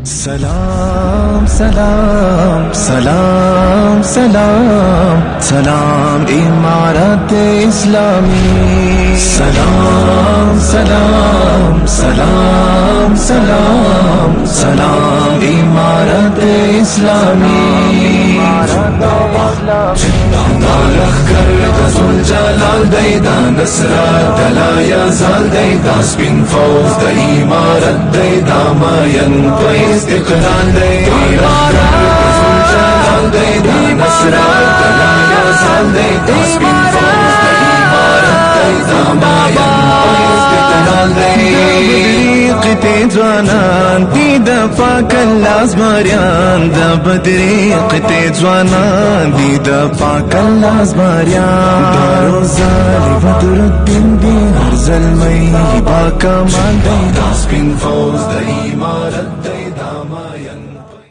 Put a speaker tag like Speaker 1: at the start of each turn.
Speaker 1: سلام سلام سلام سلام سلام امارت اسلامی. سلام سلام سلام سلام سلام امارت اسلامی. دالخ کر دزل جلال دیدا نصرت دلایا زال دیدا سپین فوز دا امارت دیدا ماین تو استقلال دیدا. دالخ کر دزل جلال دیدا نصرت دلایا زال دیدا سپین فوز دا امارت دیدا ماین تو استقلال دیدا. قطع جوانان دی دا پاک اللہ زماریان دا بدری قطع جوانان دی دا پاک اللہ زماریان دارو زالی بدر الدین دی ہر ظلمی با کمال دی دا سپین فوز دا امارت دی دا ماین.